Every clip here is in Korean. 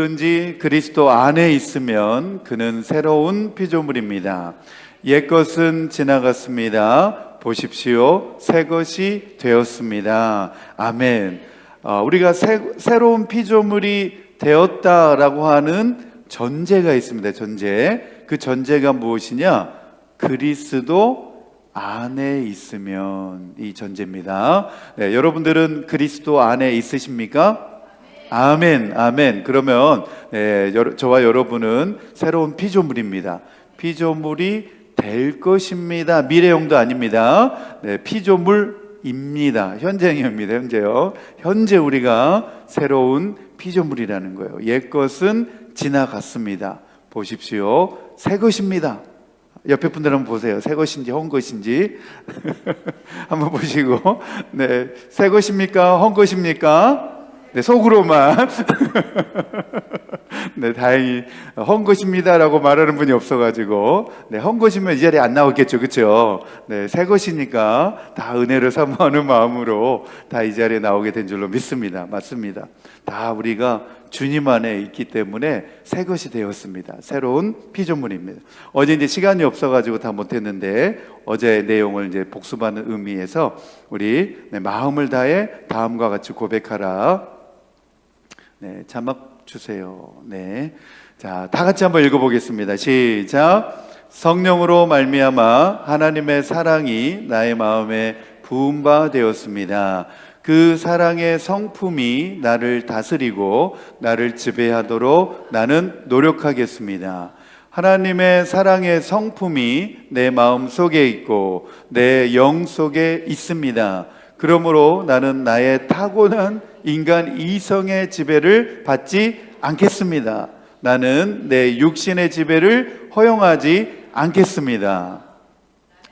누구든지 그리스도 안에 있으면 그는 새로운 피조물입니다. 옛것은 지나갔습니다. 보십시오. 새 것이 되었습니다. 아멘. 우리가 새로운 피조물이 되었다라고 하는 전제가 있습니다. 전제. 그 전제가 무엇이냐? 그리스도 안에 있으면, 이 전제입니다. 네, 여러분들은 그리스도 안에 있으십니까? 아멘, 아멘. 그러면 저와 여러분은 새로운 피조물입니다. 피조물이 될 것입니다. 미래형도 아닙니다. 네, 피조물입니다. 현재형입니다. 현재요. 현재 우리가 새로운 피조물이라는 거예요. 옛것은 지나갔습니다. 보십시오. 새 것입니다. 옆에 분들 한번 보세요. 새 것인지 헌 것인지 한번 보시고, 네, 새 것입니까? 헌 것입니까? 네, 속으로만 네, 다행히 헌 것입니다라고 말하는 분이 없어가지고, 네, 헌 것이면 이 자리에 안 나오겠죠, 그렇죠? 네, 새 것이니까 다 은혜를 사모하는 마음으로 다 이 자리에 나오게 된 줄로 믿습니다. 맞습니다. 다 우리가 주님 안에 있기 때문에 새 것이 되었습니다. 새로운 피조물입니다. 어제 이제 시간이 없어가지고 다 못했는데 어제 내용을 이제 복습하는 의미에서 우리 마음을 다해 다음과 같이 고백하라. 네, 자막 주세요. 네, 자, 다 같이 한번 읽어보겠습니다. 시작. 성령으로 말미암아 하나님의 사랑이 나의 마음에 부은 바 되었습니다. 그 사랑의 성품이 나를 다스리고 나를 지배하도록 나는 노력하겠습니다. 하나님의 사랑의 성품이 내 마음 속에 있고 내 영 속에 있습니다. 그러므로 나는 나의 타고난 인간 이성의 지배를 받지 않겠습니다. 나는 내 육신의 지배를 허용하지 않겠습니다.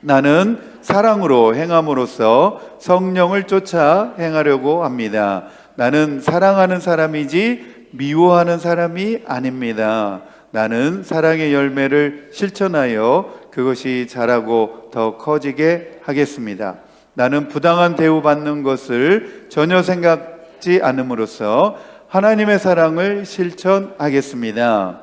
나는 사랑으로 행함으로써 성령을 쫓아 행하려고 합니다. 나는 사랑하는 사람이지 미워하는 사람이 아닙니다. 나는 사랑의 열매를 실천하여 그것이 자라고 더 커지게 하겠습니다. 나는 부당한 대우받는 것을 전혀 생각지 않음으로써 하나님의 사랑을 실천하겠습니다.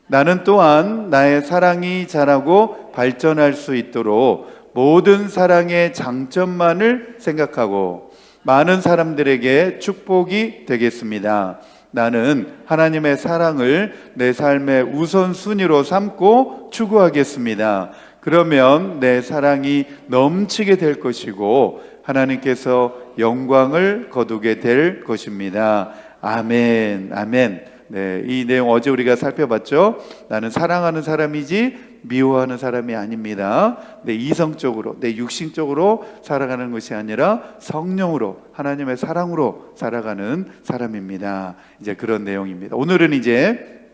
나는 또한 나의 사랑이 자라고 발전할 수 있도록 모든 사랑의 장점만을 생각하고 많은 사람들에게 축복이 되겠습니다. 나는 하나님의 사랑을 내 삶의 우선순위로 삼고 추구하겠습니다. 그러면 내 사랑이 넘치게 될 것이고 하나님께서 영광을 거두게 될 것입니다. 아멘, 아멘. 네, 이 내용 어제 우리가 살펴봤죠. 나는 사랑하는 사람이지 미워하는 사람이 아닙니다. 내 이성적으로, 내 육신적으로 살아가는 것이 아니라 성령으로, 하나님의 사랑으로 살아가는 사람입니다. 이제 그런 내용입니다. 오늘은 이제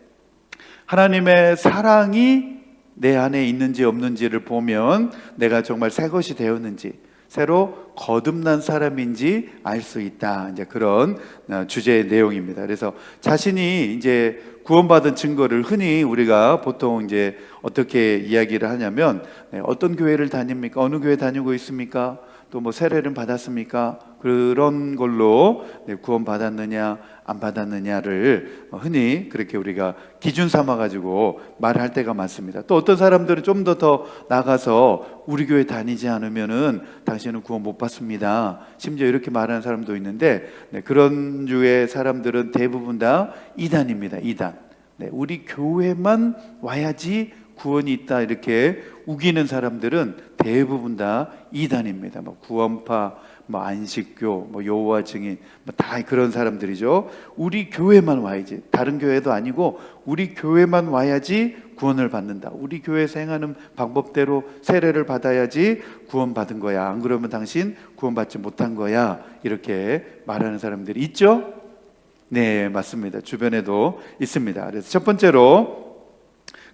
하나님의 사랑이 내 안에 있는지 없는지를 보면 내가 정말 새 것이 되었는지, 새로 거듭난 사람인지 알 수 있다. 이제 그런 주제의 내용입니다. 그래서 자신이 이제 구원받은 증거를 흔히 우리가 보통 이제 어떻게 이야기를 하냐면, 어떤 교회를 다닙니까? 어느 교회 다니고 있습니까? 또 뭐 세례를 받았습니까? 그런 걸로 구원 받았느냐 안 받았느냐를 흔히 그렇게 우리가 기준 삼아 가지고 말할 때가 많습니다. 또 어떤 사람들은 좀 더 나가서 우리 교회 다니지 않으면은 당신은 구원 못 받습니다. 심지어 이렇게 말하는 사람도 있는데, 그런 주의 사람들은 대부분 다 이단입니다. 이단. 우리 교회만 와야지 구원이 있다 이렇게 우기는 사람들은 대부분 다 이단입니다. 뭐 구원파, 뭐 안식교, 뭐 여호와 증인, 뭐 다 그런 사람들이죠. 우리 교회만 와야지, 다른 교회도 아니고 우리 교회만 와야지 구원을 받는다. 우리 교회에서 행하는 방법대로 세례를 받아야지 구원받은 거야. 안 그러면 당신 구원받지 못한 거야. 이렇게 말하는 사람들이 있죠. 네, 맞습니다. 주변에도 있습니다. 그래서 첫 번째로,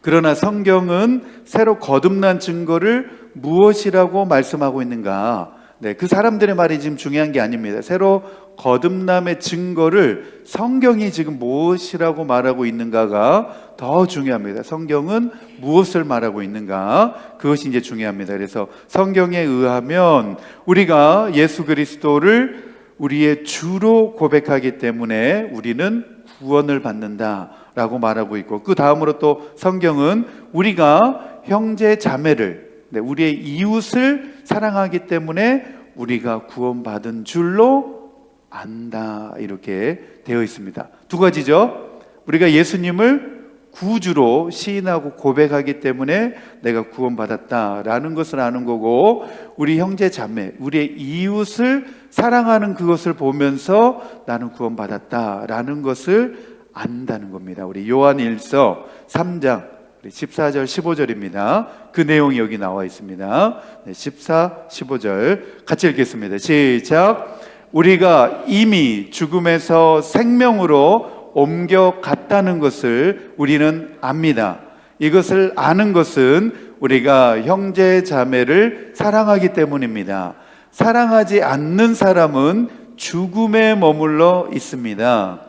그러나 성경은 새로 거듭난 증거를 무엇이라고 말씀하고 있는가? 그 사람들의 말이 지금 중요한 게 아닙니다. 새로 거듭남의 증거를 성경이 지금 무엇이라고 말하고 있는가가 더 중요합니다. 성경은 무엇을 말하고 있는가? 그것이 이제 중요합니다. 그래서 성경에 의하면 우리가 예수 그리스도를 우리의 주로 고백하기 때문에 우리는 구원을 받는다. 라고 말하고 있고, 그 다음으로 또 성경은 우리가 형제 자매를, 우리의 이웃을 사랑하기 때문에 우리가 구원받은 줄로 안다, 이렇게 되어 있습니다. 두 가지죠. 우리가 예수님을 구주로 시인하고 고백하기 때문에 내가 구원받았다라는 것을 아는 거고, 우리 형제 자매, 우리의 이웃을 사랑하는 그것을 보면서 나는 구원받았다라는 것을 안다는 겁니다. 우리 요한일서 3장 14절 15절입니다. 그 내용이 여기 나와 있습니다. 14, 15절 같이 읽겠습니다. 시작. 우리가 이미 죽음에서 생명으로 옮겨갔다는 것을 우리는 압니다. 이것을 아는 것은 우리가 형제 자매를 사랑하기 때문입니다. 사랑하지 않는 사람은 죽음에 머물러 있습니다.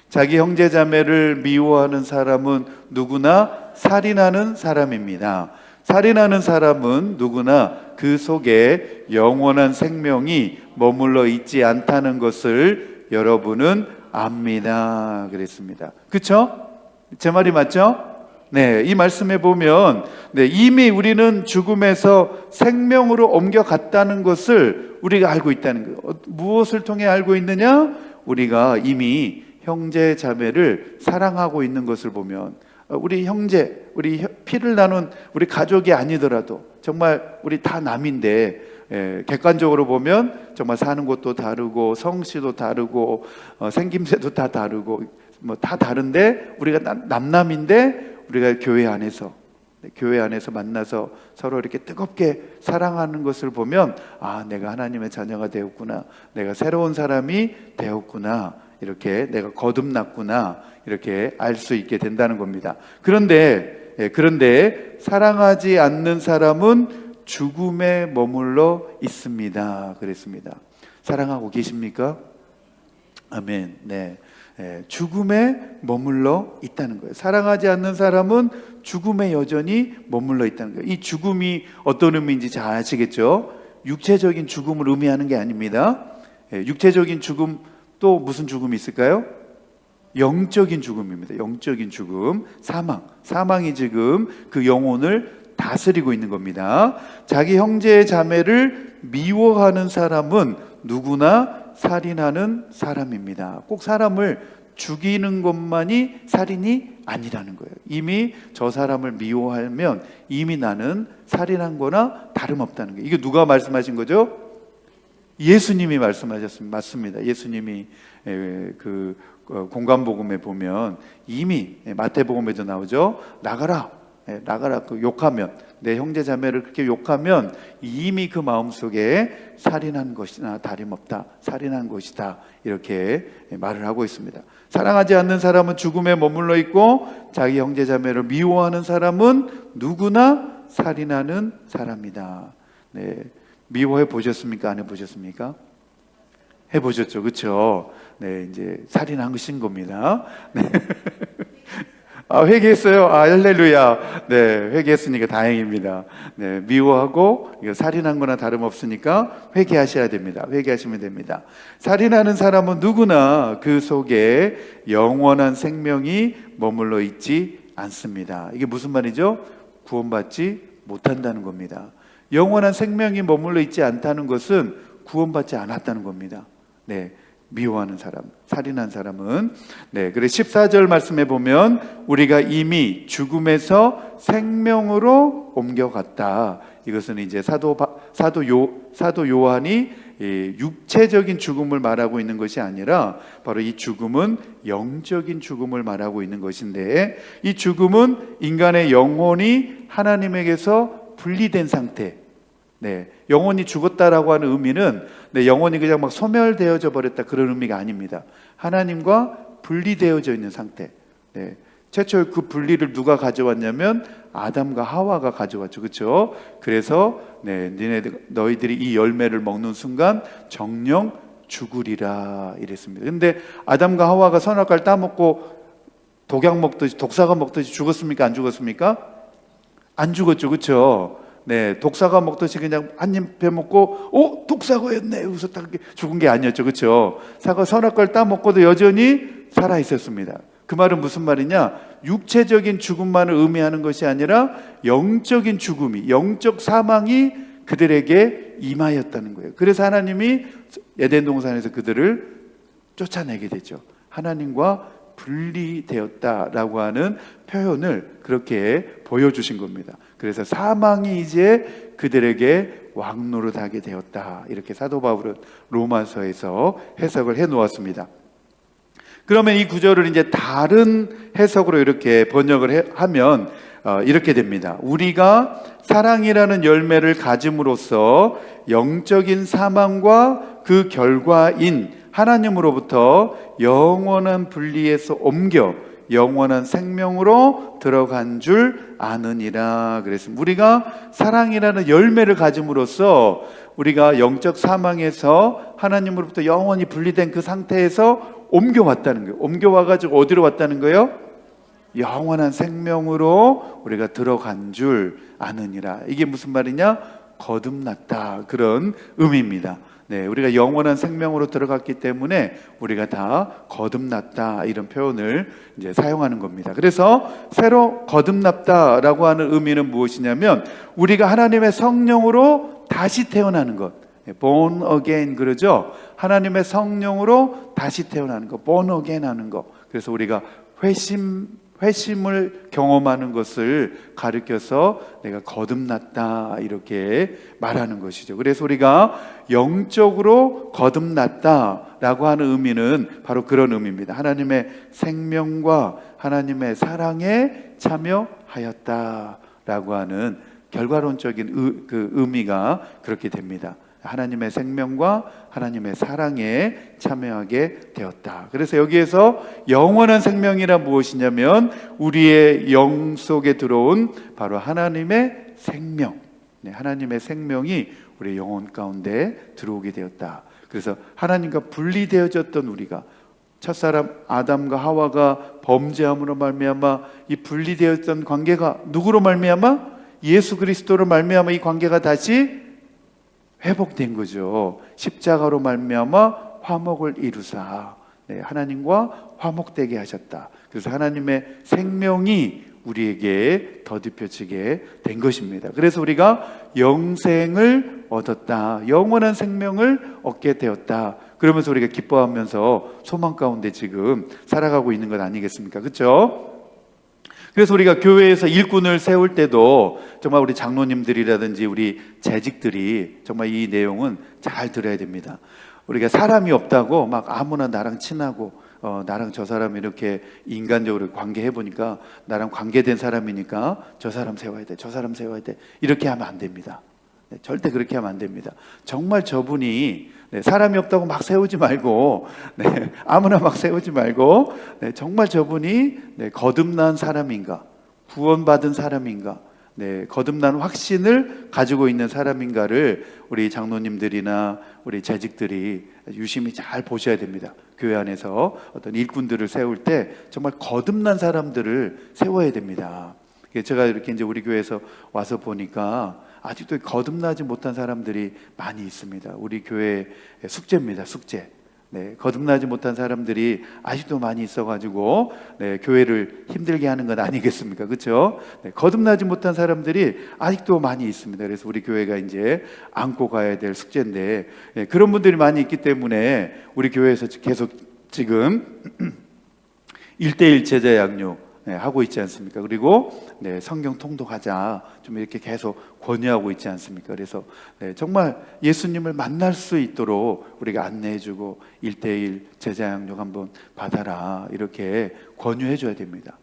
자기 형제 자매를 미워하는 사람은 누구나 살인하는 사람입니다. 살인하는 사람은 누구나 그 속에 영원한 생명이 머물러 있지 않다는 것을 여러분은 압니다. 그랬습니다. 그렇죠? 제 말이 맞죠? 네, 이 말씀에 보면 이미 우리는 죽음에서 생명으로 옮겨갔다는 것을 우리가 알고 있다는 거예요. 무엇을 통해 알고 있느냐? 우리가 이미 형제 자매를 사랑하고 있는 것을 보면, 우리 형제, 우리 피를 나눈 우리 가족이 아니더라도 정말 우리 다 남인데, 객관적으로 보면 정말 사는 곳도 다르고 성씨도 다르고 생김새도 다 다르고 뭐 다 다른데 우리가 남남인데 우리가 교회 안에서 만나서 서로 이렇게 뜨겁게 사랑하는 것을 보면, 아, 내가 하나님의 자녀가 되었구나, 내가 새로운 사람이 되었구나, 이렇게 내가 거듭났구나, 이렇게 알 수 있게 된다는 겁니다. 그런데 사랑하지 않는 사람은 죽음에 머물러 있습니다. 그랬습니다. 사랑하고 계십니까? 아멘. 네. 죽음에 머물러 있다는 거예요. 사랑하지 않는 사람은 죽음에 여전히 머물러 있다는 거예요. 이 죽음이 어떤 의미인지 잘 아시겠죠? 육체적인 죽음을 의미하는 게 아닙니다. 육체적인 죽음, 또 무슨 죽음이 있을까요? 영적인 죽음입니다. 영적인 죽음, 사망이 지금 그 영혼을 다스리고 있는 겁니다. 자기 형제 자매를 미워하는 사람은 누구나 살인하는 사람입니다. 꼭 사람을 죽이는 것만이 살인이 아니라는 거예요. 이미 저 사람을 미워하면 이미 나는 살인한 거나 다름없다는 거예요. 이게 누가 말씀하신 거죠? 예수님이 말씀하셨습니다. 맞습니다. 예수님이 그 공관복음에 보면 이미 마태복음에도 나오죠. 나가라, 그 욕하면, 내 형제 자매를 그렇게 욕하면 이미 그 마음속에 살인한 것이나 다름없다, 살인한 것이다, 이렇게 말을 하고 있습니다. 사랑하지 않는 사람은 죽음에 머물러 있고, 자기 형제 자매를 미워하는 사람은 누구나 살인하는 사람이다. 네, 미워해 보셨습니까? 안 해보셨습니까? 해보셨죠, 그렇죠? 네, 이제 살인한 것인 겁니다. 네. 회개했어요. 할렐루야. 네, 회개했으니까 다행입니다. 네, 미워하고 이거 살인한 거나 다름없으니까 회개하셔야 됩니다. 회개하시면 됩니다. 살인하는 사람은 누구나 그 속에 영원한 생명이 머물러 있지 않습니다. 이게 무슨 말이죠? 구원받지 못한다는 겁니다. 영원한 생명이 머물러 있지 않다는 것은 구원받지 않았다는 겁니다. 네, 미워하는 사람, 살인한 사람은. 네, 그래서 14절 말씀해 보면 우리가 이미 죽음에서 생명으로 옮겨갔다. 이것은 이제 사도 요한이 육체적인 죽음을 말하고 있는 것이 아니라 바로 이 죽음은 영적인 죽음을 말하고 있는 것인데, 이 죽음은 인간의 영혼이 하나님에게서 분리된 상태. 네, 영혼이 죽었다라고 하는 의미는 영혼이 그냥 막 소멸되어져 버렸다, 그런 의미가 아닙니다. 하나님과 분리되어져 있는 상태. 네, 최초 그 분리를 누가 가져왔냐면 아담과 하와가 가져왔죠, 그렇죠? 그래서 너희들이 이 열매를 먹는 순간 정령 죽으리라 이랬습니다. 근데 아담과 하와가 선악과를 따먹고 독약 먹듯이, 독사가 먹듯이 죽었습니까? 안 죽었습니까? 안 죽었죠, 그렇죠? 네, 독사가 먹듯이 그냥 한 입 베먹고 독사과였네 웃었다, 그렇게 죽은 게 아니었죠, 그렇죠? 사과 선악과를 따먹고도 여전히 살아 있었습니다. 그 말은 무슨 말이냐? 육체적인 죽음만을 의미하는 것이 아니라 영적인 죽음이, 영적 사망이 그들에게 임하였다는 거예요. 그래서 하나님이 에덴 동산에서 그들을 쫓아내게 되죠. 하나님과 분리되었다라고 하는 표현을 그렇게 보여주신 겁니다. 그래서 사망이 이제 그들에게 왕노릇하게 되었다, 이렇게 사도 바울은 로마서에서 해석을 해 놓았습니다. 그러면 이 구절을 이제 다른 해석으로 이렇게 번역을 하면 이렇게 됩니다. 우리가 사랑이라는 열매를 가짐으로써 영적인 사망과 그 결과인 하나님으로부터 영원한 분리에서 옮겨 영원한 생명으로 들어간 줄 아느니라 그랬습니다. 우리가 사랑이라는 열매를 가짐으로써 우리가 영적 사망에서 하나님으로부터 영원히 분리된 그 상태에서 옮겨왔다는 거예요. 옮겨와가지고 어디로 왔다는 거예요? 영원한 생명으로 우리가 들어간 줄 아느니라. 이게 무슨 말이냐? 거듭났다, 그런 의미입니다. 네, 우리가 영원한 생명으로 들어갔기 때문에 우리가 다 거듭났다, 이런 표현을 이제 사용하는 겁니다. 그래서 새로 거듭났다라고 하는 의미는 무엇이냐면 우리가 하나님의 성령으로 다시 태어나는 것, born again 그러죠. 하나님의 성령으로 다시 태어나는 것, born again 하는 것. 그래서 우리가 회심을 경험하는 것을 가리켜서 내가 거듭났다, 이렇게 말하는 것이죠. 그래서 우리가 영적으로 거듭났다라고 하는 의미는 바로 그런 의미입니다. 하나님의 생명과 하나님의 사랑에 참여하였다라고 하는 결과론적인 그 의미가 그렇게 됩니다. 하나님의 생명과 하나님의 사랑에 참여하게 되었다. 그래서 여기에서 영원한 생명이란 무엇이냐면 우리의 영 속에 들어온 바로 하나님의 생명, 하나님의 생명이 우리의 영혼 가운데 들어오게 되었다. 그래서 하나님과 분리되어졌던 우리가, 첫사람 아담과 하와가 범죄함으로 말미암아 이 분리되었던 관계가 누구로 말미암아? 예수 그리스도로 말미암아 이 관계가 다시 회복된 거죠. 십자가로 말미암아 화목을 이루사, 하나님과 화목되게 하셨다. 그래서 하나님의 생명이 우리에게 더딥혀지게 된 것입니다. 그래서 우리가 영생을 얻었다, 영원한 생명을 얻게 되었다. 그러면서 우리가 기뻐하면서 소망 가운데 지금 살아가고 있는 것 아니겠습니까? 그렇죠? 그래서 우리가 교회에서 일꾼을 세울 때도 정말 우리 장로님들이라든지 우리 재직들이 정말 이 내용은 잘 들어야 됩니다. 우리가 사람이 없다고 막 아무나 나랑 친하고 나랑 저 사람 이렇게 인간적으로 관계해 보니까 나랑 관계된 사람이니까 저 사람 세워야 돼, 저 사람 세워야 돼, 이렇게 하면 안 됩니다. 절대 그렇게 하면 안 됩니다. 정말 저분이 사람이 없다고 막 세우지 말고, 아무나 막 세우지 말고, 정말 저분이 거듭난 사람인가, 구원받은 사람인가, 거듭난 확신을 가지고 있는 사람인가를 우리 장로님들이나 우리 재직들이 유심히 잘 보셔야 됩니다. 교회 안에서 어떤 일꾼들을 세울 때 정말 거듭난 사람들을 세워야 됩니다. 제가 이렇게 이제 우리 교회에서 와서 보니까 아직도 거듭나지 못한 사람들이 많이 있습니다. 우리 교회 숙제입니다. 숙제. 거듭나지 못한 사람들이 아직도 많이 있어가지고 교회를 힘들게 하는 건 아니겠습니까? 그렇죠? 거듭나지 못한 사람들이 아직도 많이 있습니다. 그래서 우리 교회가 이제 안고 가야 될 숙제인데 그런 분들이 많이 있기 때문에 우리 교회에서 계속 지금 1:1 제자 양육 하고 있지 않습니까? 그리고 성경 통독하자 좀 이렇게 계속 권유하고 있지 않습니까? 그래서 정말 예수님을 만날 수 있도록 우리가 안내해주고 1:1 제자 양육 한번 받아라, 이렇게 권유해줘야 됩니다.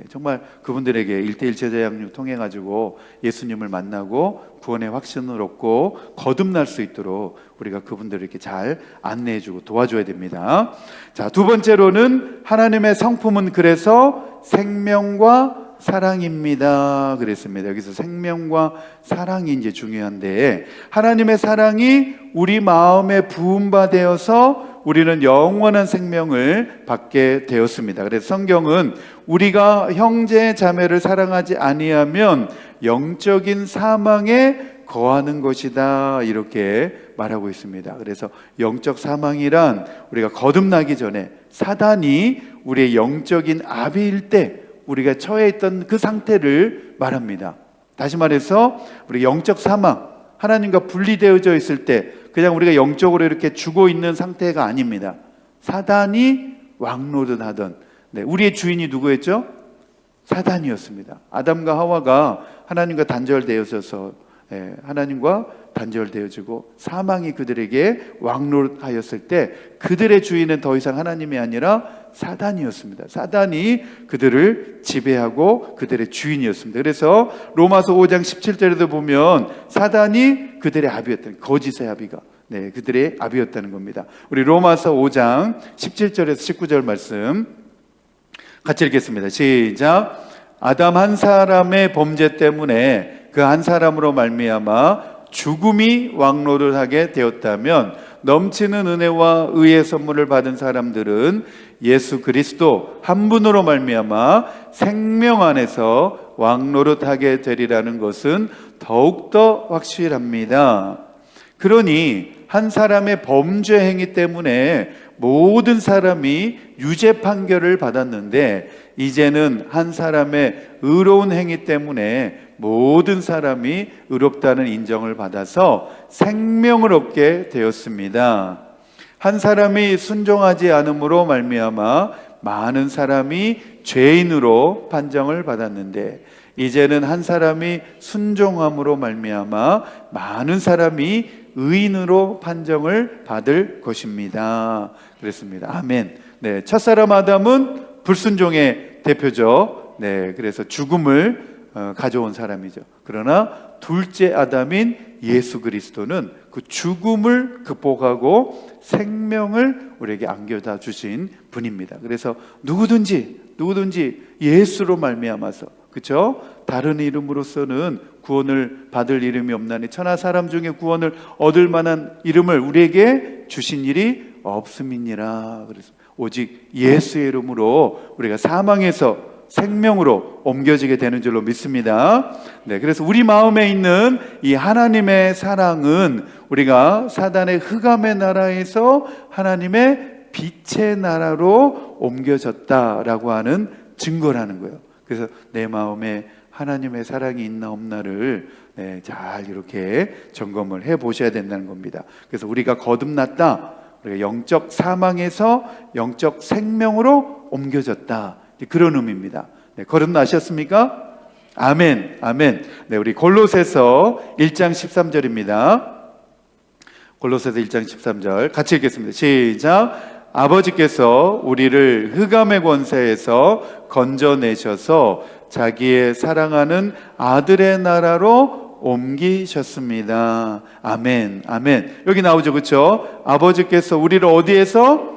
정말 그분들에게 1:1 제자 양육 통해 가지고 예수님을 만나고 구원의 확신을 얻고 거듭날 수 있도록 우리가 그분들을 이렇게 잘 안내해주고 도와줘야 됩니다. 자, 두 번째로는 하나님의 성품은 그래서 생명과 사랑입니다 그랬습니다. 여기서 생명과 사랑이 이제 중요한데, 하나님의 사랑이 우리 마음에 부음바 되어서 우리는 영원한 생명을 받게 되었습니다. 그래서 성경은 우리가 형제 자매를 사랑하지 아니하면 영적인 사망에 거하는 것이다, 이렇게 말하고 있습니다. 그래서 영적 사망이란 우리가 거듭나기 전에 사단이 우리의 영적인 아비일 때 우리가 처해 있던 그 상태를 말합니다. 다시 말해서 우리 영적 사망, 하나님과 분리되어져 있을 때 그냥 우리가 영적으로 이렇게 죽어 있는 상태가 아닙니다. 사단이 왕노릇하던, 우리의 주인이 누구였죠? 사단이었습니다. 아담과 하와가 하나님과 단절되어져서 하나님과 단절되어지고 사망이 그들에게 왕노릇하였을 때 그들의 주인은 더 이상 하나님이 아니라 사단이었습니다. 사단이 그들을 지배하고 그들의 주인이었습니다. 그래서 로마서 5장 17절에도 보면 사단이 그들의 아비였다는, 거짓의 아비가 그들의 아비였다는 겁니다. 우리 로마서 5장 17절에서 19절 말씀 같이 읽겠습니다. 시작. 아담 한 사람의 범죄 때문에 그 한 사람으로 말미암아 죽음이 왕노릇하게 되었다면 넘치는 은혜와 의의 선물을 받은 사람들은 예수 그리스도 한 분으로 말미암아 생명 안에서 왕노릇하게 되리라는 것은 더욱더 확실합니다. 그러니 한 사람의 범죄 행위 때문에 모든 사람이 유죄 판결을 받았는데 이제는 한 사람의 의로운 행위 때문에 모든 사람이 의롭다는 인정을 받아서 생명을 얻게 되었습니다. 한 사람이 순종하지 않음으로 말미암아 많은 사람이 죄인으로 판정을 받았는데 이제는 한 사람이 순종함으로 말미암아 많은 사람이 의인으로 판정을 받을 것입니다. 그랬습니다. 아멘. 첫사람 아담은 불순종의 대표죠. 그래서 죽음을 가져온 사람이죠. 그러나 둘째 아담인 예수 그리스도는 그 죽음을 극복하고 생명을 우리에게 안겨다 주신 분입니다. 그래서 누구든지 예수로 말미암아서, 그렇죠? 다른 이름으로서는 구원을 받을 이름이 없나니 천하 사람 중에 구원을 얻을 만한 이름을 우리에게 주신 일이 없음이니라. 그래서 오직 예수의 이름으로 우리가 사망에서 생명으로 옮겨지게 되는 줄로 믿습니다. 그래서 우리 마음에 있는 이 하나님의 사랑은 우리가 사단의 흑암의 나라에서 하나님의 빛의 나라로 옮겨졌다라고 하는 증거라는 거예요. 그래서 내 마음에 하나님의 사랑이 있나 없나를 잘 이렇게 점검을 해 보셔야 된다는 겁니다. 그래서 우리가 거듭났다, 우리가 영적 사망에서 영적 생명으로 옮겨졌다, 그런 의미입니다. 거듭나셨습니까? 아멘, 아멘. 우리 골로새서 1장 13절입니다. 골로새서 1장 13절 같이 읽겠습니다. 시작. 아버지께서 우리를 흑암의 권세에서 건져내셔서 자기의 사랑하는 아들의 나라로 옮기셨습니다. 아멘, 아멘. 여기 나오죠, 그렇죠? 아버지께서 우리를 어디에서?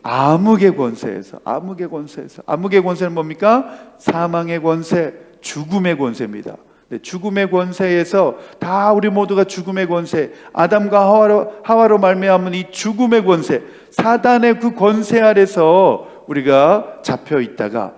암흑의 권세에서. 암흑의 권세는 뭡니까? 사망의 권세, 죽음의 권세입니다. 죽음의 권세에서 다 우리 모두가 죽음의 권세, 아담과 하와로 말미암은 이 죽음의 권세, 사단의 그 권세 아래서 우리가 잡혀 있다가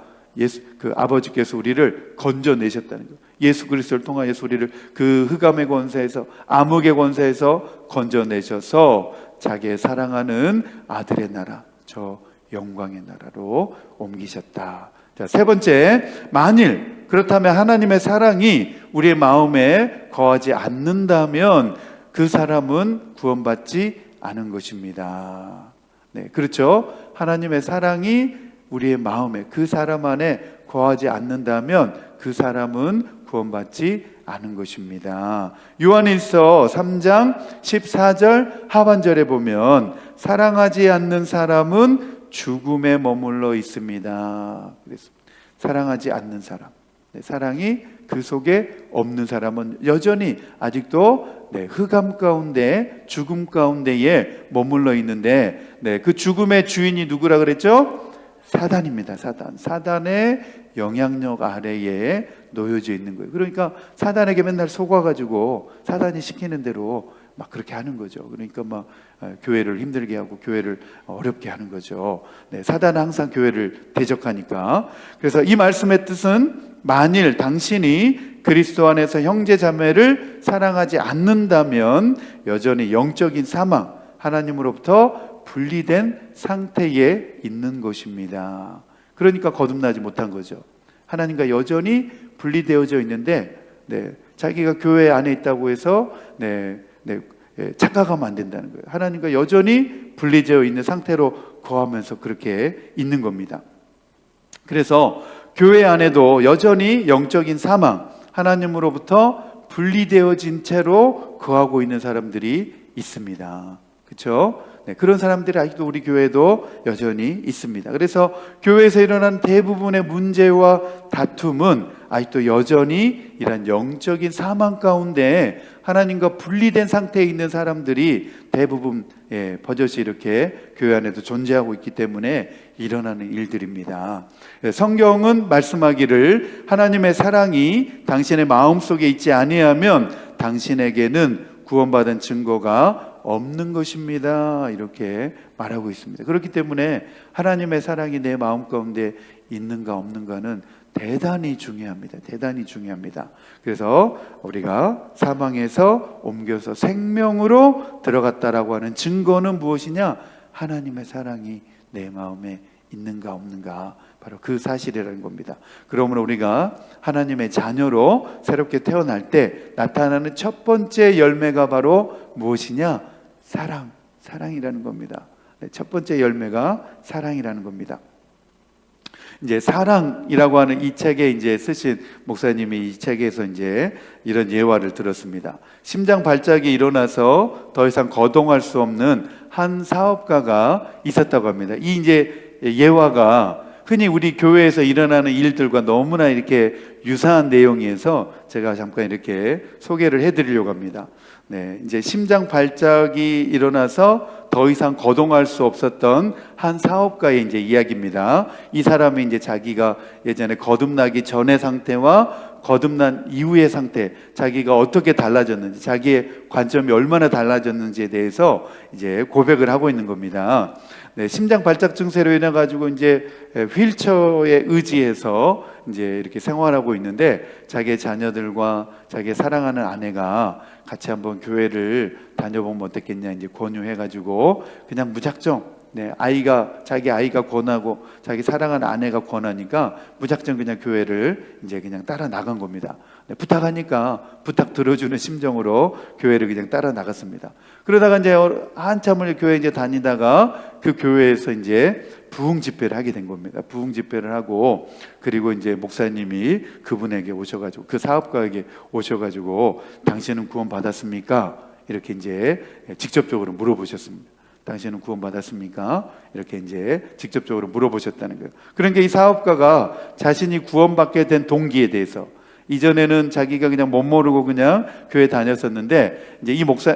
아버지께서 우리를 건져내셨다는 거예요. 예수 그리스도를 통하여서 우리를 그 흑암의 권세에서, 암흑의 권세에서 건져내셔서 자기의 사랑하는 아들의 나라, 저 영광의 나라로 옮기셨다. 자, 세 번째, 만일 그렇다면 하나님의 사랑이 우리의 마음에 거하지 않는다면 그 사람은 구원받지 않은 것입니다. 그렇죠? 하나님의 사랑이 우리의 마음에, 그 사람 안에 거하지 않는다면 그 사람은 구원받지 않은 것입니다. 요한일서 3장 14절 하반절에 보면 사랑하지 않는 사람은 죽음에 머물러 있습니다. 그래서 사랑하지 않는 사람, 사랑이 그 속에 없는 사람은 여전히 아직도 흑암 가운데, 죽음 가운데에 머물러 있는데, 그 죽음의 주인이 누구라 그랬죠? 사단입니다. 사단의 영향력 아래에 놓여져 있는 거예요. 그러니까 사단에게 맨날 속아가지고 사단이 시키는 대로 막 그렇게 하는 거죠. 그러니까 막 교회를 힘들게 하고 교회를 어렵게 하는 거죠. 네, 사단은 항상 교회를 대적하니까. 그래서 이 말씀의 뜻은 만일 당신이 그리스도 안에서 형제 자매를 사랑하지 않는다면 여전히 영적인 사망, 하나님으로부터 분리된 상태에 있는 것입니다. 그러니까 거듭나지 못한 거죠. 하나님과 여전히 분리되어져 있는데, 자기가 교회 안에 있다고 해서 착각하면 안 된다는 거예요. 하나님과 여전히 분리되어 있는 상태로 거하면서 그렇게 있는 겁니다. 그래서 교회 안에도 여전히 영적인 사망, 하나님으로부터 분리되어진 채로 거하고 있는 사람들이 있습니다. 그렇죠? 그런 사람들이 아직도 우리 교회도 여전히 있습니다. 그래서 교회에서 일어나는 대부분의 문제와 다툼은 아직도 여전히 이런 영적인 사망 가운데 하나님과 분리된 상태에 있는 사람들이 대부분 버젓이 이렇게 교회 안에도 존재하고 있기 때문에 일어나는 일들입니다. 성경은 말씀하기를 하나님의 사랑이 당신의 마음속에 있지 아니하면 당신에게는 구원받은 증거가 없는 것입니다. 이렇게 말하고 있습니다. 그렇기 때문에 하나님의 사랑이 내 마음 가운데 있는가 없는가는 대단히 중요합니다. 대단히 중요합니다. 그래서 우리가 사망에서 옮겨서 생명으로 들어갔다라고 하는 증거는 무엇이냐? 하나님의 사랑이 내 마음에 있는가 없는가, 바로 그 사실이라는 겁니다. 그러므로 우리가 하나님의 자녀로 새롭게 태어날 때 나타나는 첫 번째 열매가 바로 무엇이냐? 사랑이라는 겁니다. 첫 번째 열매가 사랑이라는 겁니다. 이제 사랑이라고 하는 이 책에 이제 쓰신 목사님이 이 책에서 이제 이런 예화를 들었습니다. 심장 발작이 일어나서 더 이상 거동할 수 없는 한 사업가가 있었다고 합니다. 이 이제 예화가 흔히 우리 교회에서 일어나는 일들과 너무나 이렇게 유사한 내용이어서 제가 잠깐 이렇게 소개를 해드리려고 합니다. 이제 심장 발작이 일어나서 더 이상 거동할 수 없었던 한 사업가의 이제 이야기입니다. 이 사람이 이제 자기가 예전에 거듭나기 전의 상태와 거듭난 이후의 상태, 자기가 어떻게 달라졌는지, 자기의 관점이 얼마나 달라졌는지에 대해서 이제 고백을 하고 있는 겁니다. 심장 발작 증세로 인해 가지고 이제 휠체어에 의지해서 이제 이렇게 생활하고 있는데 자기의 자녀들과 자기의 사랑하는 아내가 같이 한번 교회를 다녀보면 어떻겠냐 이제 권유해가지고 그냥 무작정 자기 아이가 권하고 자기 사랑하는 아내가 권하니까 무작정 그냥 교회를 이제 그냥 따라 나간 겁니다. 부탁하니까 부탁 들어주는 심정으로 교회를 그냥 따라 나갔습니다. 그러다가 이제 한참을 교회 이제 다니다가 그 교회에서 이제 부흥 집회를 하게 된 겁니다. 부흥 집회를 하고 그리고 이제 목사님이 그분에게 오셔가지고 그 사업가에게 오셔가지고 당신은 구원 받았습니까? 이렇게 이제 직접적으로 물어보셨습니다. 당신은 구원 받았습니까? 이렇게 이제 직접적으로 물어보셨다는 거예요. 그러니까 이 사업가가 자신이 구원받게 된 동기에 대해서 이전에는 자기가 그냥 못 모르고 그냥 교회 다녔었는데 이제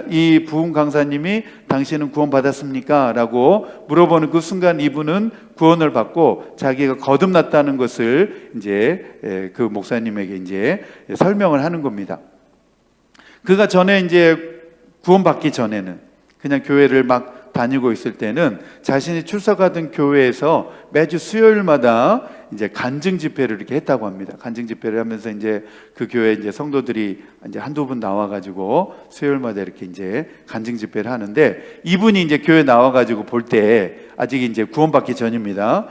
이 부흥 강사님이 당신은 구원 받았습니까? 라고 물어보는 그 순간 이분은 구원을 받고 자기가 거듭났다는 것을 이제 그 목사님에게 이제 설명을 하는 겁니다. 그가 전에 이제 구원받기 전에는 그냥 교회를 막 다니고 있을 때는 자신이 출석하던 교회에서 매주 수요일마다 이제 간증 집회를 이렇게 했다고 합니다. 간증 집회를 하면서 이제 그 교회 이제 성도들이 이제 한두 분 나와가지고 수요일마다 이렇게 이제 간증 집회를 하는데 이분이 이제 교회 나와가지고 볼 때 아직 이제 구원받기 전입니다.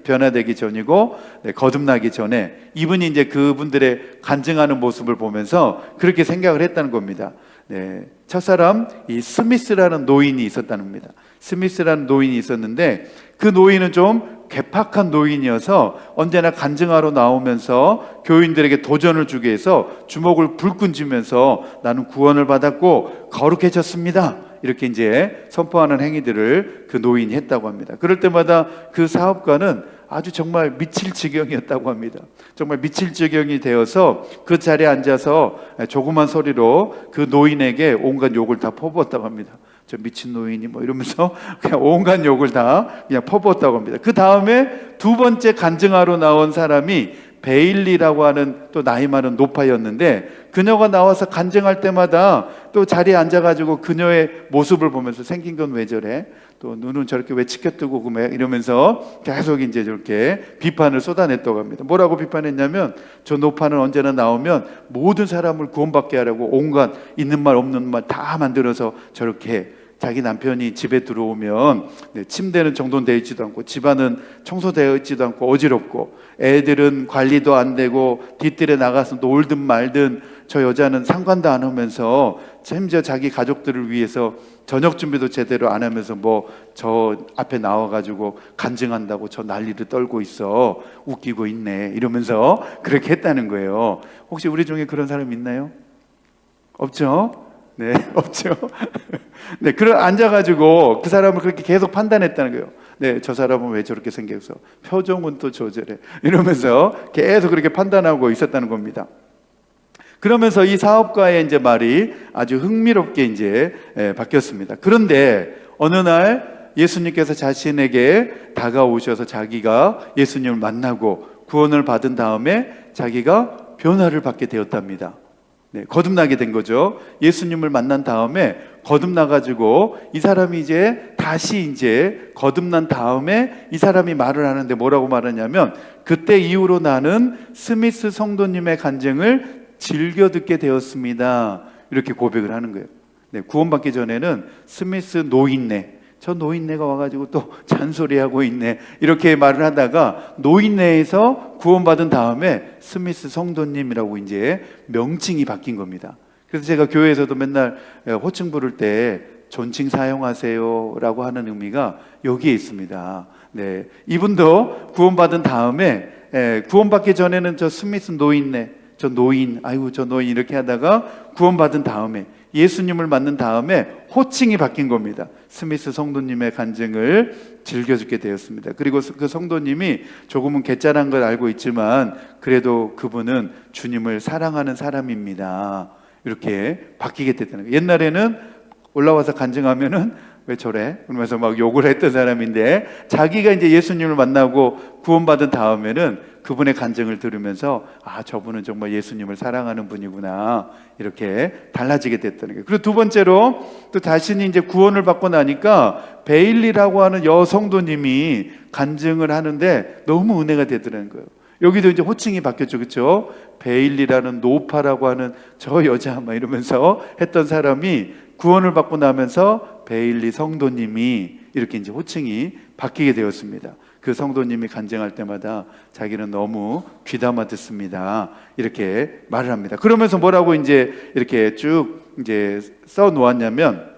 변화되기 전이고 거듭나기 전에 이분이 이제 그분들의 간증하는 모습을 보면서 그렇게 생각을 했다는 겁니다. 첫사람 이 스미스라는 노인이 있었다는 겁니다. 스미스라는 노인이 있었는데 그 노인은 좀 괴팍한 노인이어서 언제나 간증하러 나오면서 교인들에게 도전을 주게 해서 주먹을 불끈 쥐면서 나는 구원을 받았고 거룩해졌습니다. 이렇게 이제 선포하는 행위들을 그 노인이 했다고 합니다. 그럴 때마다 그 사업가는 아주 정말 미칠 지경이었다고 합니다. 정말 미칠 지경이 되어서 그 자리에 앉아서 조그만 소리로 그 노인에게 온갖 욕을 다 퍼부었다고 합니다. 저 미친 노인이 뭐 이러면서 그냥 온갖 욕을 다 그냥 퍼부었다고 합니다. 그 다음에 두 번째 간증하러 나온 사람이 베일리라고 하는 또 나이 많은 노파였는데, 그녀가 나와서 간증할 때마다 또 자리에 앉아가지고 그녀의 모습을 보면서 생긴 건 왜 저래? 또 눈은 저렇게 왜 치켜뜨고 이러면서 계속 이제 저렇게 비판을 쏟아냈다고 합니다. 뭐라고 비판했냐면, 저 노파는 언제나 나오면 모든 사람을 구원받게 하려고 온갖 있는 말 없는 말 다 만들어서 저렇게 자기 남편이 집에 들어오면 침대는 정돈되어 있지도 않고 집안은 청소되어 있지도 않고 어지럽고 애들은 관리도 안 되고 뒷뜰에 나가서 놀든 말든 저 여자는 상관도 안 하면서 심지어 자기 가족들을 위해서 저녁 준비도 제대로 안 하면서 뭐 저 앞에 나와가지고 간증한다고 저 난리를 떨고 있어, 웃기고 있네 이러면서 그렇게 했다는 거예요. 혹시 우리 중에 그런 사람 있나요? 없죠? 네, 없죠. 네, 앉아가지고 그 사람을 그렇게 계속 판단했다는 거예요. 네, 저 사람은 왜 저렇게 생겼어? 표정은 또 저저래. 이러면서 계속 그렇게 판단하고 있었다는 겁니다. 그러면서 이 사업가의 이제 말이 아주 흥미롭게 이제 바뀌었습니다. 그런데 어느 날 예수님께서 자신에게 다가오셔서 자기가 예수님을 만나고 구원을 받은 다음에 자기가 변화를 받게 되었답니다. 네, 거듭나게 된 거죠. 예수님을 만난 다음에 거듭나가지고 이 사람이 이제 다시 이제 거듭난 다음에 이 사람이 말을 하는데 뭐라고 말하냐면, 그때 이후로 나는 스미스 성도님의 간증을 즐겨 듣게 되었습니다. 이렇게 고백을 하는 거예요. 네, 구원받기 전에는 스미스 노인네, 저 노인네가 와가지고 또 잔소리하고 있네 이렇게 말을 하다가 노인네에서 구원받은 다음에 스미스 성도님이라고 이제 명칭이 바뀐 겁니다. 그래서 제가 교회에서도 맨날 호칭 부를 때 존칭 사용하세요 라고 하는 의미가 여기에 있습니다. 네, 이분도 구원받은 다음에 구원받기 전에는 저 스미스 노인네, 저 노인, 아이고 저 노인 이렇게 하다가 구원받은 다음에 예수님을 만난 다음에 호칭이 바뀐 겁니다. 스미스 성도님의 간증을 즐겨주게 되었습니다. 그리고 그 성도님이 조금은 개짜란 걸 알고 있지만 그래도 그분은 주님을 사랑하는 사람입니다. 이렇게 바뀌게 됐다는 거예요. 옛날에는 올라와서 간증하면은 왜 저래? 그러면서 막 욕을 했던 사람인데, 자기가 이제 예수님을 만나고 구원받은 다음에는 그분의 간증을 들으면서 아, 저분은 정말 예수님을 사랑하는 분이구나 이렇게 달라지게 됐다는 거예요. 그리고 두 번째로 또 자신이 이제 구원을 받고 나니까 베일리라고 하는 여성도님이 간증을 하는데 너무 은혜가 되더라는 거예요. 여기도 이제 호칭이 바뀌었죠, 그렇죠? 베일리라는 노파라고 하는 저 여자 막 이러면서 했던 사람이 구원을 받고 나면서 베일리 성도님이 이렇게 이제 호칭이 바뀌게 되었습니다. 그 성도님이 간증할 때마다 자기는 너무 귀담아 듣습니다. 이렇게 말을 합니다. 그러면서 뭐라고 이제 이렇게 쭉 이제 써 놓았냐면,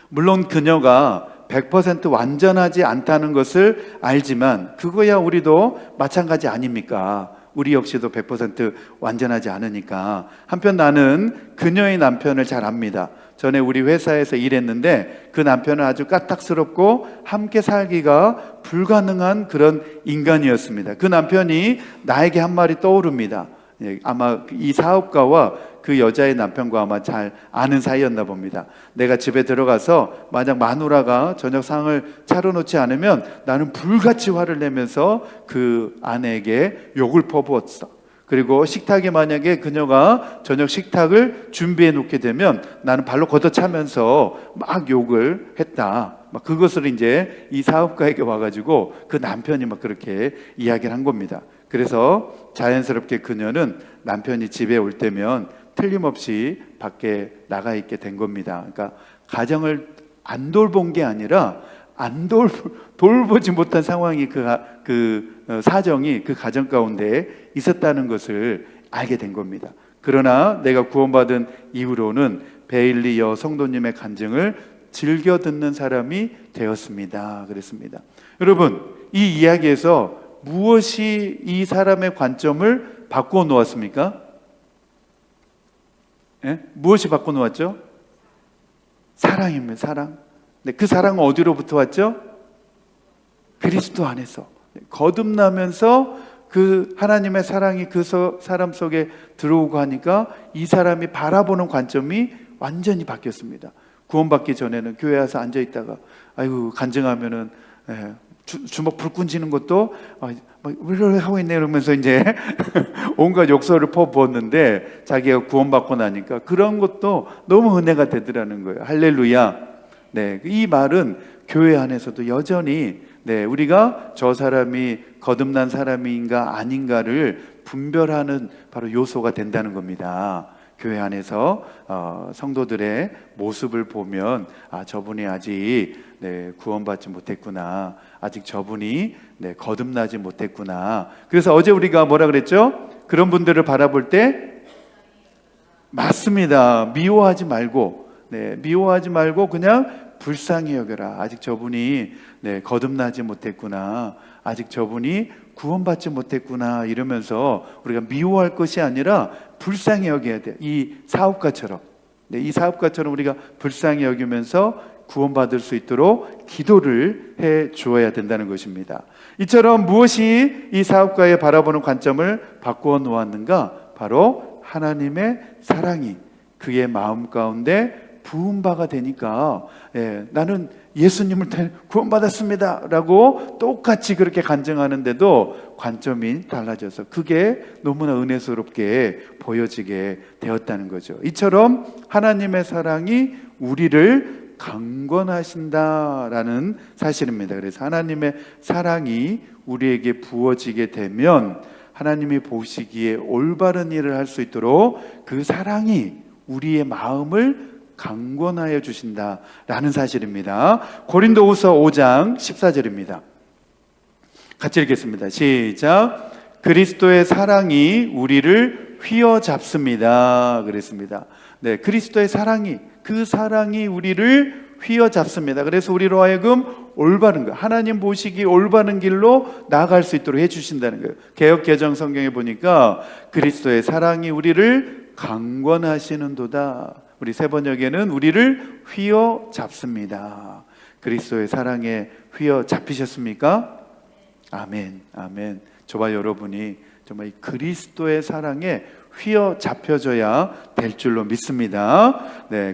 물론 그녀가 100% 완전하지 않다는 것을 알지만 그거야 우리도 마찬가지 아닙니까? 우리 역시도 100% 완전하지 않으니까. 한편 나는 그녀의 남편을 잘 압니다. 전에 우리 회사에서 일했는데 그 남편은 아주 까딱스럽고 함께 살기가 불가능한 그런 인간이었습니다. 그 남편이 나에게 한 말이 떠오릅니다. 아마 이 사업가와 그 여자의 남편과 아마 잘 아는 사이였나 봅니다. 내가 집에 들어가서 만약 마누라가 저녁 상을 차려놓지 않으면 나는 불같이 화를 내면서 그 아내에게 욕을 퍼부었어. 그리고 식탁에 만약에 그녀가 저녁 식탁을 준비해 놓게 되면 나는 발로 걷어차면서 막 욕을 했다. 막 그것을 이제 이 사업가에게 와가지고 그 남편이 막 그렇게 이야기를 한 겁니다. 그래서 자연스럽게 그녀는 남편이 집에 올 때면 틀림없이 밖에 나가 있게 된 겁니다. 그러니까 가정을 안 돌본 게 아니라 돌보지 못한 상황이 사정이 그 가정 가운데 있었다는 것을 알게 된 겁니다. 그러나 내가 구원받은 이후로는 베일리 여성도님의 간증을 즐겨 듣는 사람이 되었습니다. 그랬습니다. 여러분, 이 이야기에서 무엇이 이 사람의 관점을 바꾸어 놓았습니까? 예? 무엇이 바꾸어 놓았죠? 사랑입니다. 사랑. 네, 그 사랑은 어디로부터 왔죠? 그리스도 안에서. 거듭나면서 그 하나님의 사랑이 그 사람 속에 들어오고 하니까 이 사람이 바라보는 관점이 완전히 바뀌었습니다. 구원받기 전에는 교회 와서 앉아있다가 아이고 간증하면은 주먹 불 끈지는 것도 왜 하고 있네 이러면서 이제 온갖 욕설을 퍼부었는데 자기가 구원받고 나니까 그런 것도 너무 은혜가 되더라는 거예요. 할렐루야. 네, 이 말은 교회 안에서도 여전히 우리가 저 사람이 거듭난 사람인가 아닌가를 분별하는 바로 요소가 된다는 겁니다. 교회 안에서 성도들의 모습을 보면 저분이 아직 구원받지 못했구나, 아직 저분이 거듭나지 못했구나. 그래서 어제 우리가 뭐라 그랬죠? 그런 분들을 바라볼 때 맞습니다. 미워하지 말고 그냥 불쌍히 여겨라. 아직 저분이 거듭나지 못했구나, 아직 저분이 구원받지 못했구나, 이러면서 우리가 미워할 것이 아니라 불쌍히 여겨야 돼요. 이 사업가처럼 우리가 불쌍히 여기면서 구원받을 수 있도록 기도를 해 주어야 된다는 것입니다. 이처럼 무엇이 이 사업가의 바라보는 관점을 바꾸어 놓았는가? 바로 하나님의 사랑이 그의 마음 가운데 부은 바가 되니까 나는 예수님을 통해 구원받았습니다 라고 똑같이 그렇게 간증하는데도 관점이 달라져서 그게 너무나 은혜스럽게 보여지게 되었다는 거죠. 이처럼 하나님의 사랑이 우리를 강권하신다라는 사실입니다. 그래서 하나님의 사랑이 우리에게 부어지게 되면 하나님이 보시기에 올바른 일을 할 수 있도록 그 사랑이 우리의 마음을 강권하여 주신다라는 사실입니다. 고린도후서 5장 14절입니다. 같이 읽겠습니다. 시작. 그리스도의 사랑이 우리를 휘어잡습니다. 그랬습니다. 그리스도의 사랑이, 그 사랑이 우리를 휘어잡습니다. 그래서 우리로 하여금 올바른 것, 하나님 보시기 올바른 길로 나아갈 수 있도록 해주신다는 거예요. 개역 개정 성경에 보니까 그리스도의 사랑이 우리를 강권하시는도다. 우리 세 번역에는 우리를 휘어잡습니다. 그리스도의 사랑에 휘어잡히셨습니까? 아멘, 아멘. 저와 여러분이 정말 이 그리스도의 사랑에 휘어잡혀져야 될 줄로 믿습니다.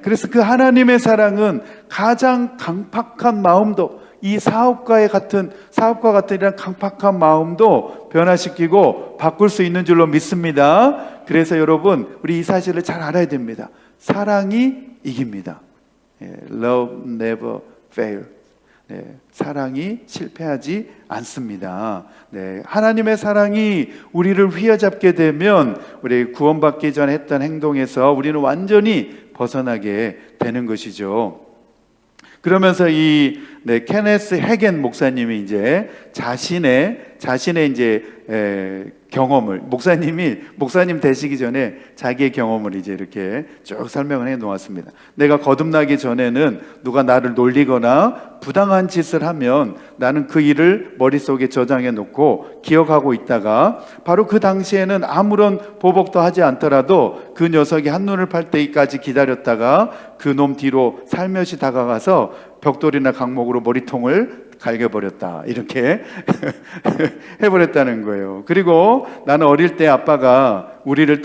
그래서 그 하나님의 사랑은 가장 강팍한 마음도, 이 사업과 같은 이런 강팍한 마음도 변화시키고 바꿀 수 있는 줄로 믿습니다. 그래서 여러분, 우리 이 사실을 잘 알아야 됩니다. 사랑이 이깁니다. Love never fails. 사랑이 실패하지 않습니다. 하나님의 사랑이 우리를 휘어잡게 되면 우리 구원받기 전에 했던 행동에서 우리는 완전히 벗어나게 되는 것이죠. 그러면서 이 케네스 해겐 목사님이 이제 자신의 이제 경험을, 목사님 되시기 전에 자기의 경험을 이제 이렇게 쭉 설명을 해 놓았습니다. 내가 거듭나기 전에는 누가 나를 놀리거나 부당한 짓을 하면 나는 그 일을 머릿속에 저장해 놓고 기억하고 있다가 바로 그 당시에는 아무런 보복도 하지 않더라도 그 녀석이 한눈을 팔 때까지 기다렸다가 그 놈 뒤로 살며시 다가가서 벽돌이나 강목으로 머리통을 갈겨버렸다, 이렇게 해버렸다는 거예요. 그리고 나는 어릴 때 아빠가 우리를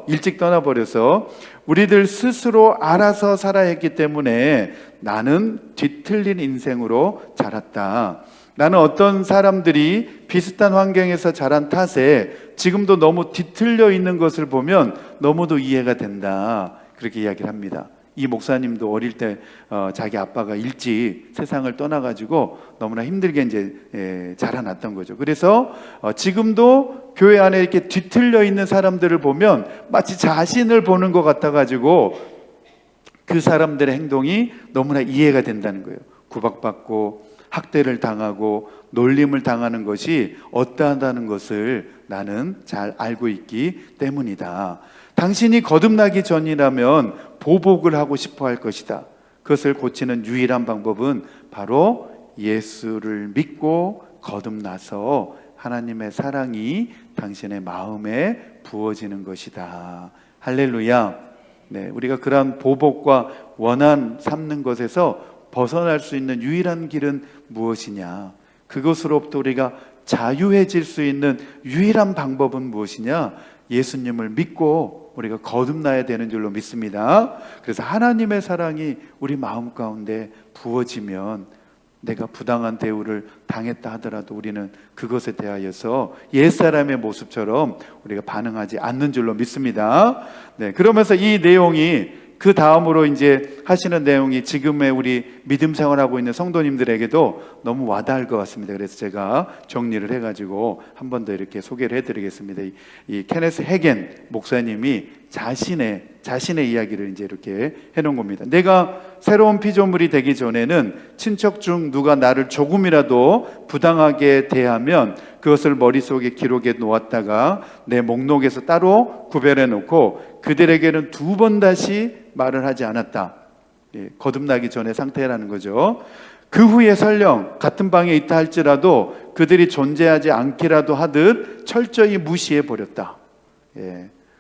일찍 떠나버려서 우리들 스스로 알아서 살아야 했기 때문에 나는 뒤틀린 인생으로 자랐다. 나는 어떤 사람들이 비슷한 환경에서 자란 탓에 지금도 너무 뒤틀려 있는 것을 보면 너무도 이해가 된다, 그렇게 이야기를 합니다. 이 목사님도 어릴 때 자기 아빠가 일찍 세상을 떠나가지고 너무나 힘들게 이제 자라났던 거죠. 그래서 지금도 교회 안에 이렇게 뒤틀려 있는 사람들을 보면 마치 자신을 보는 것 같아가지고 그 사람들의 행동이 너무나 이해가 된다는 거예요. 구박받고 학대를 당하고 놀림을 당하는 것이 어떠하다는 것을 나는 잘 알고 있기 때문이다. 당신이 거듭나기 전이라면 보복을 하고 싶어 할 것이다. 그것을 고치는 유일한 방법은 바로 예수를 믿고 거듭나서 하나님의 사랑이 당신의 마음에 부어지는 것이다. 할렐루야. 우리가 그러한 보복과 원한 삼는 것에서 벗어날 수 있는 유일한 길은 무엇이냐? 그것으로부터 우리가 자유해질 수 있는 유일한 방법은 무엇이냐? 예수님을 믿고 우리가 거듭나야 되는 줄로 믿습니다. 그래서 하나님의 사랑이 우리 마음 가운데 부어지면 내가 부당한 대우를 당했다 하더라도 우리는 그것에 대하여서 옛사람의 모습처럼 우리가 반응하지 않는 줄로 믿습니다. 네, 그러면서 이 내용이 그 다음으로 이제 하시는 내용이 지금의 우리 믿음 생활하고 있는 성도님들에게도 너무 와닿을 것 같습니다. 그래서 제가 정리를 해가지고 한 번 더 이렇게 소개를 해드리겠습니다. 이 케네스 해겐 목사님이 자신의 이야기를 이제 이렇게 해놓은 겁니다. 내가 새로운 피조물이 되기 전에는 친척 중 누가 나를 조금이라도 부당하게 대하면 그것을 머릿속에 기록해 놓았다가 내 목록에서 따로 구별해 놓고 그들에게는 2번 다시 말을 하지 않았다. 거듭나기 전의 상태라는 거죠. 그 후에 설령 같은 방에 있다 할지라도 그들이 존재하지 않기라도 하듯 철저히 무시해 버렸다.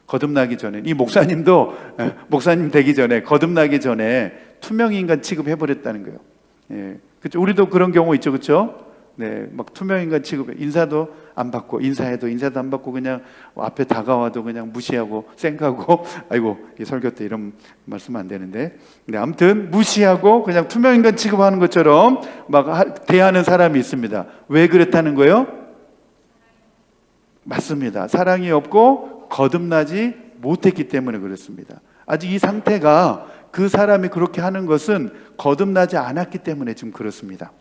거듭나기 전에 이 목사님도 목사님 되기 전에 거듭나기 전에 투명인간 취급해 버렸다는 거예요. 그렇죠? 우리도 그런 경우 있죠, 그렇죠? 네, 막 투명인간 취급해 인사도 안 받고 인사도 안 받고 그냥 앞에 다가와도 그냥 무시하고 쌩가고 아이고 이 설교 때 이런 말씀 안 되는데, 네, 아무튼 무시하고 그냥 투명인간 취급하는 것처럼 막 대하는 사람이 있습니다. 왜 그랬다는 거예요? 맞습니다. 사랑이 없고 거듭나지 못했기 때문에 그렇습니다. 아직 이 상태가 그 사람이 그렇게 하는 것은 거듭나지 않았기 때문에 지금 그렇습니다.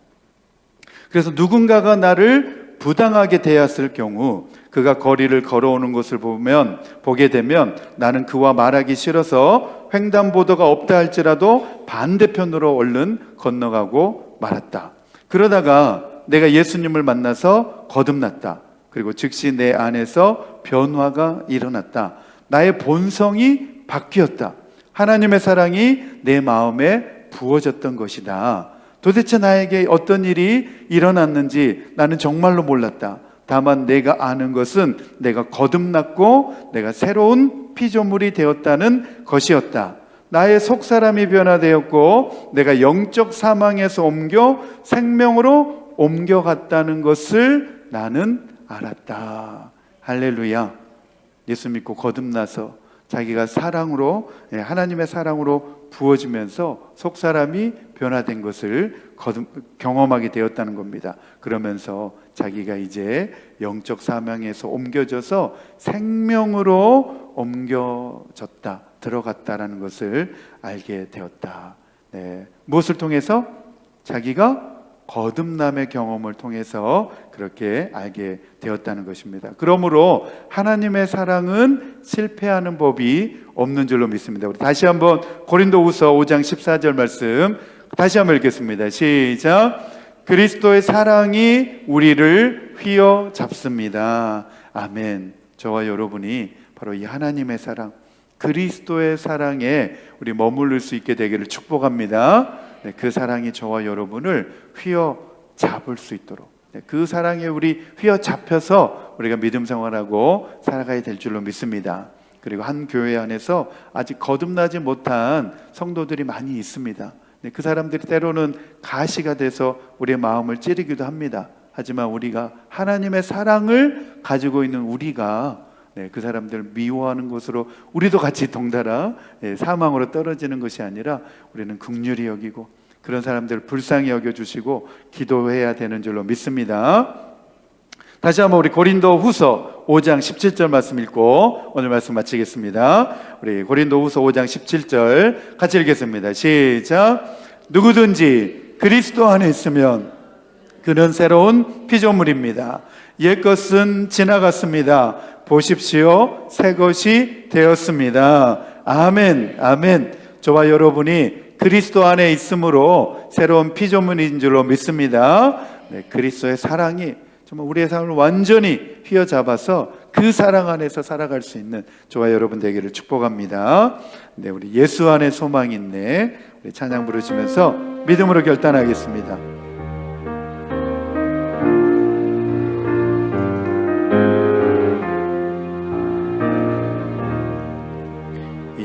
그래서 누군가가 나를 부당하게 대했을 경우 그가 거리를 걸어오는 것을 보게 되면 나는 그와 말하기 싫어서 횡단보도가 없다 할지라도 반대편으로 얼른 건너가고 말았다. 그러다가 내가 예수님을 만나서 거듭났다. 그리고 즉시 내 안에서 변화가 일어났다. 나의 본성이 바뀌었다. 하나님의 사랑이 내 마음에 부어졌던 것이다. 도대체 나에게 어떤 일이 일어났는지 나는 정말로 몰랐다. 다만 내가 아는 것은 내가 거듭났고 내가 새로운 피조물이 되었다는 것이었다. 나의 속사람이 변화되었고 내가 영적 사망에서 옮겨 생명으로 옮겨갔다는 것을 나는 알았다. 할렐루야. 예수 믿고 거듭나서 자기가 사랑으로, 하나님의 사랑으로 부어지면서 속사람이 변화된 것을 경험하게 되었다는 겁니다. 그러면서 자기가 이제 영적 사망에서 옮겨져서 생명으로 옮겨졌다, 들어갔다라는 것을 알게 되었다. 네. 무엇을 통해서? 자기가 거듭남의 경험을 통해서 그렇게 알게 되었다는 것입니다. 그러므로 하나님의 사랑은 실패하는 법이 없는 줄로 믿습니다. 우리 다시 한번 고린도후서 5장 14절 말씀 다시 한번 읽겠습니다. 시작. 그리스도의 사랑이 우리를 휘어잡습니다. 아멘. 저와 여러분이 바로 이 하나님의 사랑, 그리스도의 사랑에 우리 머무를 수 있게 되기를 축복합니다. 네, 그 사랑이 저와 여러분을 휘어잡을 수 있도록, 네, 그 사랑에 우리 휘어잡혀서 우리가 믿음 생활하고 살아가야 될 줄로 믿습니다. 그리고 한 교회 안에서 아직 거듭나지 못한 성도들이 많이 있습니다. 네, 그 사람들이 때로는 가시가 돼서 우리의 마음을 찌르기도 합니다. 하지만 우리가 하나님의 사랑을 가지고 있는 우리가, 네, 그 사람들 미워하는 것으로 우리도 같이 동달아, 네, 사망으로 떨어지는 것이 아니라 우리는 긍휼히 여기고 그런 사람들을 불쌍히 여겨주시고 기도해야 되는 줄로 믿습니다. 다시 한번 우리 고린도후서 5장 17절 말씀 읽고 오늘 말씀 마치겠습니다. 우리 고린도후서 5장 17절 같이 읽겠습니다. 시작. 누구든지 그리스도 안에 있으면 그는 새로운 피조물입니다. 옛것은 지나갔습니다. 보십시오, 새 것이 되었습니다. 아멘, 아멘. 저와 여러분이 그리스도 안에 있으므로 새로운 피조물인 줄로 믿습니다. 네, 그리스도의 사랑이 정말 우리의 삶을 완전히 휘어잡아서 그 사랑 안에서 살아갈 수 있는 저와 여러분 되기를 축복합니다. 네, 우리 예수 안에 소망이 있네. 우리 찬양 부르시면서 믿음으로 결단하겠습니다.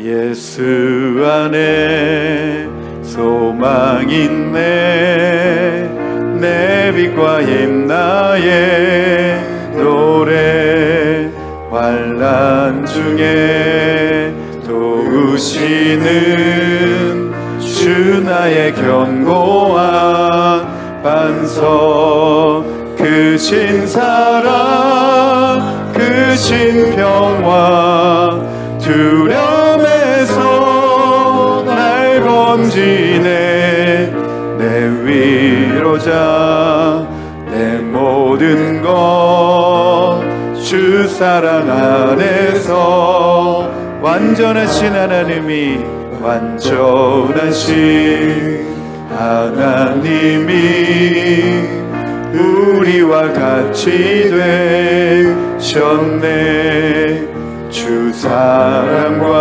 예수 안에 소망 있네. 내 빛과 힘 나의 노래. 환난 중에 도우시는 주 나의 견고한 반석 크신 사랑 크신 평화 두려움에서 날 건지네 내 위로자 내 모든 것 주 사랑 안에서 완전하신 하나님이 완전하신 하나님이 우리와 같이 되셨네 주 사랑과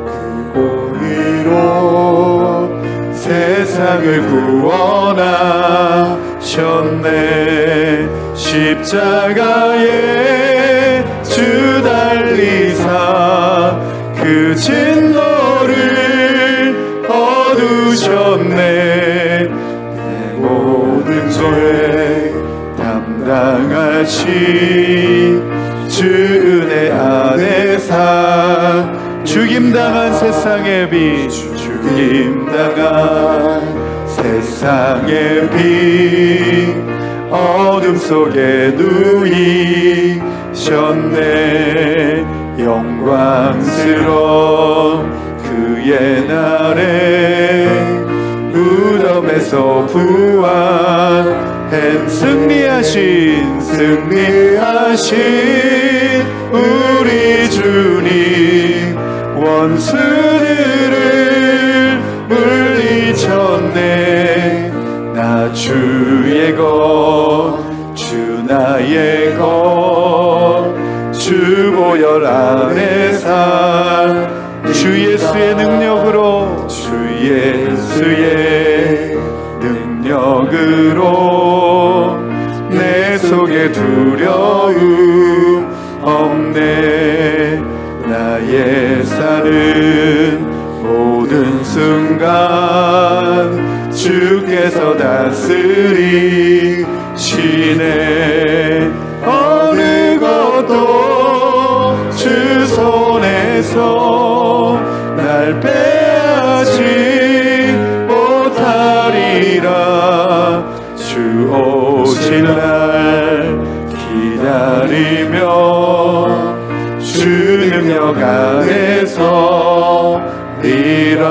그 공의로 세상을 구원하셨네 십자가에 주 달리사 그 진노를 거두셨네 내 모든 죄 담당하신 주 은혜 안에 사 죽임당한 세상의 빛 죽임당한 세상의 빛 어둠 속에 누이셨네 영광스러운 그의 날에 무덤에서 부활한 승리하신 우리 주님 원수들을 물리쳤네 나 주의 것 주 나의 것 주 보혈 안에 살 주 예수의 능력으로 주 예수의 능력으로 내 속에 두려움 없네 나의 사는 모든 순간 주께서 다스리시네 어느 것도 주 손에서 날 빼앗지 못하리라 주 오실 날 기다리며 주 능력 안에서 리라